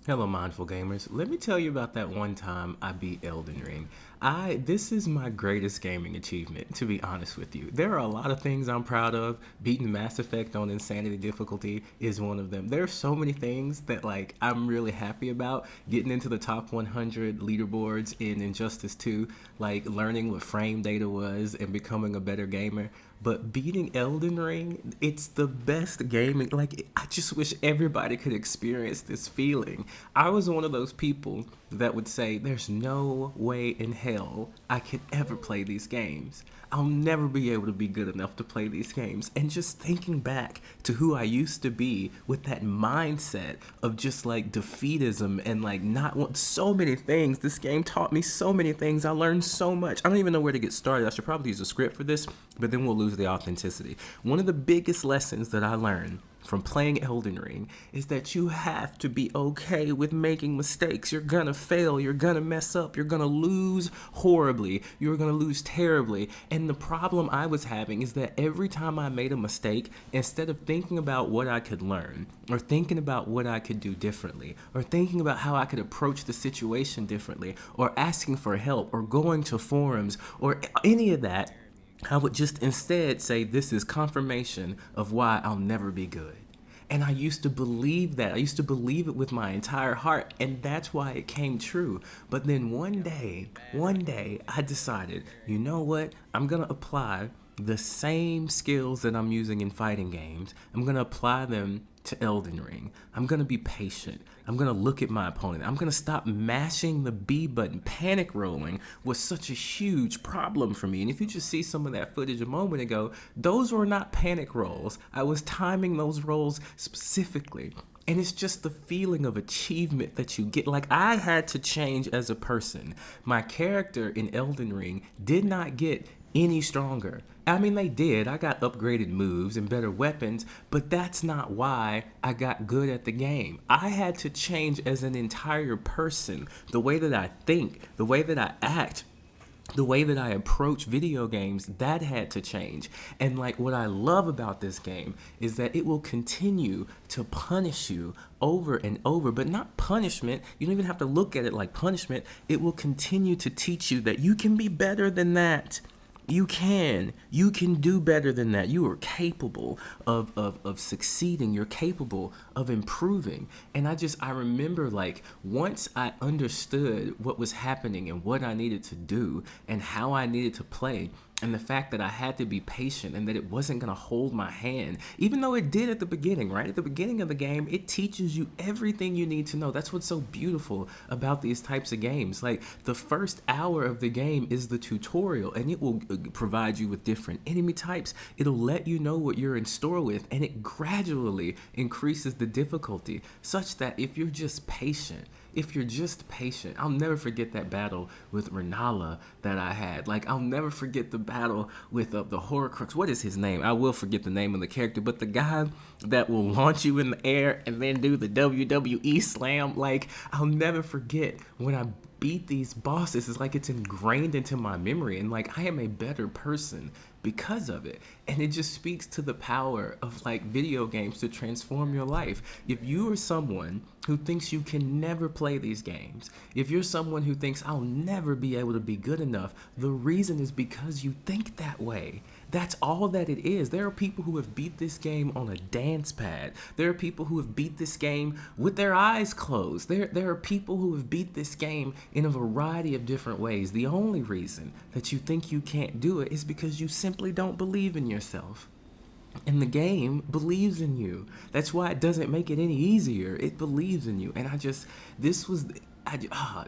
Hello, mindful gamers. Let me tell you about that one time I beat Elden Ring. This is my greatest gaming achievement, to be honest with you. There are a lot of things I'm proud of. Beating Mass Effect on Insanity difficulty is one of them. There are so many things that I'm really happy about. Getting into the top 100 leaderboards in Injustice 2, like learning what frame data was and becoming a better gamer. But beating Elden Ring, it's the best gaming. I just wish everybody could experience this feeling. I was one of those people that would say, there's no way in hell I could ever play these games. I'll never be able to be good enough to play these games. And just thinking back to who I used to be with that mindset of just defeatism and not want so many things. This game taught me so many things. I learned so much. I don't even know where to get started. I should probably use a script for this, but then we'll lose the authenticity. One of the biggest lessons that I learned from playing Elden Ring is that you have to be okay with making mistakes. You're gonna fail, you're gonna mess up, you're gonna lose horribly, you're gonna lose terribly. And the problem I was having is that every time I made a mistake, instead of thinking about what I could learn, or thinking about what I could do differently, or thinking about how I could approach the situation differently, or asking for help, or going to forums, or any of that, I would just instead say, this is confirmation of why I'll never be good. And I used to believe that. I used to believe it with my entire heart, and that's why it came true. But then one day, I decided, you know what? I'm going to apply the same skills that I'm using in fighting games. I'm going to apply them to Elden Ring. I'm going to be patient. I'm going to look at my opponent. I'm going to stop mashing the B button. Panic rolling was such a huge problem for me. And if you just see some of that footage a moment ago, those were not panic rolls. I was timing those rolls specifically. And it's just the feeling of achievement that you get. I had to change as a person. My character in Elden Ring did not get any stronger. I mean, they did. I got upgraded moves and better weapons, but that's not why I got good at the game. I had to change as an entire person. The way that I think, the way that I act, the way that I approach video games, that had to change. And what I love about this game is that it will continue to punish you over and over, but not punishment. You don't even have to look at it like punishment. It will continue to teach you that you can be better than that. You can do better than that. You are capable of succeeding. You're capable of improving. And I remember once I understood what was happening and what I needed to do and how I needed to play, and the fact that I had to be patient and that it wasn't going to hold my hand, even though it did at the beginning, right? At the beginning of the game, it teaches you everything you need to know. That's what's so beautiful about these types of games. The first hour of the game is the tutorial, and it will provide you with different enemy types. It'll let you know what you're in store with, and it gradually increases the difficulty such that if you're just patient, I'll never forget that battle with Renala that I had. I'll never forget the battle with the Horcrux. What is his name? I will forget the name of the character, but the guy that will launch you in the air and then do the WWE slam. I'll never forget when I beat these bosses. It's it's ingrained into my memory, and I am a better person because of it. And it just speaks to the power of video games to transform your life. If you are someone who thinks you can never play these games, if you're someone who thinks I'll never be able to be good enough, the reason is because you think that way. That's all that it is. There are people who have beat this game on a dance pad. There are people who have beat this game with their eyes closed. There are people who have beat this game in a variety of different ways. The only reason that you think you can't do it is because you simply don't believe in yourself. And the game believes in you. That's why it doesn't make it any easier. It believes in you. And this was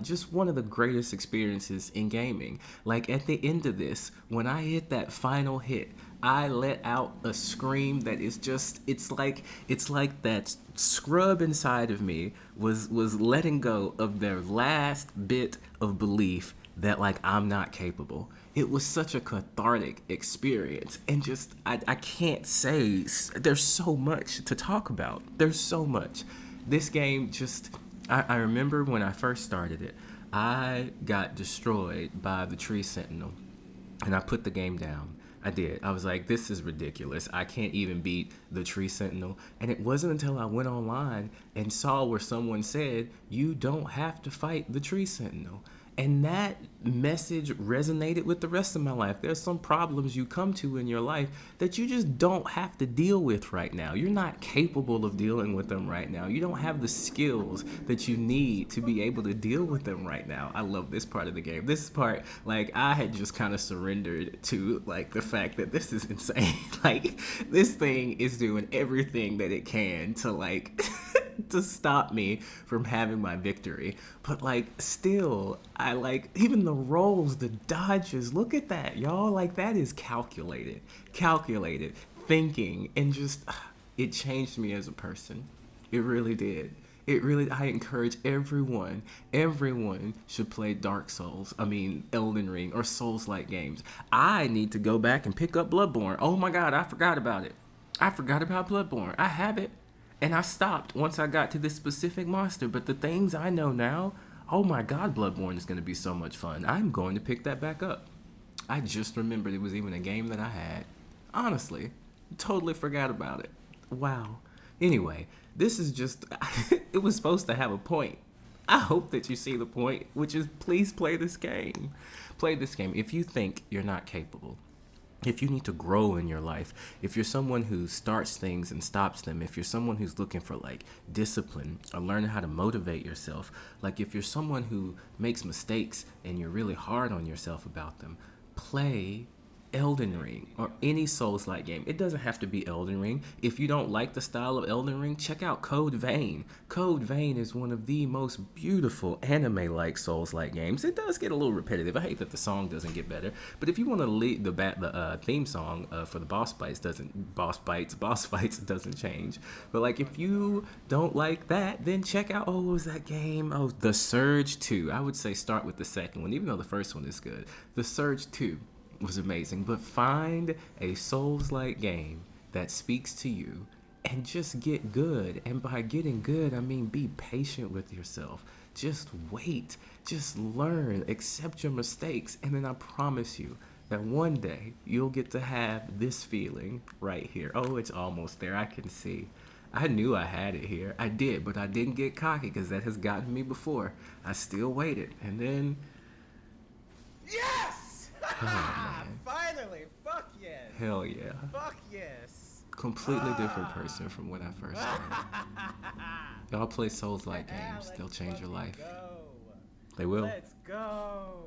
just one of the greatest experiences in gaming. At the end of this, when I hit that final hit, I let out a scream that is just, it's like that scrub inside of me was letting go of their last bit of belief that I'm not capable. It was such a cathartic experience, and I can't say, there's so much to talk about. There's so much. This game I remember when I first started it, I got destroyed by the tree sentinel, and I put the game down. I did. I was like, this is ridiculous. I can't even beat the Tree Sentinel. And it wasn't until I went online and saw where someone said, you don't have to fight the Tree Sentinel. And that message resonated with the rest of my life. There's some problems you come to in your life that you just don't have to deal with right now. You're not capable of dealing with them right now. You don't have the skills that you need to be able to deal with them right now. I love this part of the game. This part, like, I had just kind of surrendered to, like, the fact that this is insane. Like, this thing is doing everything that it can to, like, to stop me from having my victory. But like still, I like even the rolls, the dodges. Look at that, y'all. Like that is calculated thinking, and just it changed me as a person. It really did. It really, I encourage everyone should play Dark Souls. I mean, Elden Ring or Souls-like games. I need to go back and pick up Bloodborne. Oh my God, I forgot about it. I forgot about Bloodborne. I have it. And I stopped once I got to this specific monster. But the things I know now, oh my God, Bloodborne is going to be so much fun. I'm going to pick that back up. I just remembered it was even a game that I had. Honestly, totally forgot about it. Wow. Anyway, this is just, it was supposed to have a point. I hope that you see the point, which is please play this game. Play this game. If you think you're not capable, if you need to grow in your life, if you're someone who starts things and stops them, if you're someone who's looking for like discipline or learning how to motivate yourself, like if you're someone who makes mistakes and you're really hard on yourself about them, play Elden Ring or any Souls-like game. It doesn't have to be Elden Ring. If you don't like the style of Elden Ring, check out Code Vein. Code Vein is one of the most beautiful anime-like Souls-like games. It does get a little repetitive. I hate that the song doesn't get better, but if you want to lead the theme song for the boss fights doesn't change. But like if you don't like that, then check out what was that game? Oh, The Surge 2. I would say start with the second one, even though the first one is good. The Surge 2 was amazing, but find a Souls-like game that speaks to you and just get good. And by getting good, I mean be patient with yourself. Just wait, just learn, accept your mistakes, and then I promise you that one day you'll get to have this feeling right here. Oh, it's almost there. I can see. I knew I had it here. I did, but I didn't get cocky because that has gotten me before. I still waited, and then Yes! oh, man. Finally! Fuck yes! Hell yeah. Fuck yes! Completely different person from when I first started. Y'all play Souls-like games. They'll change your life. Go. They will. Let's go!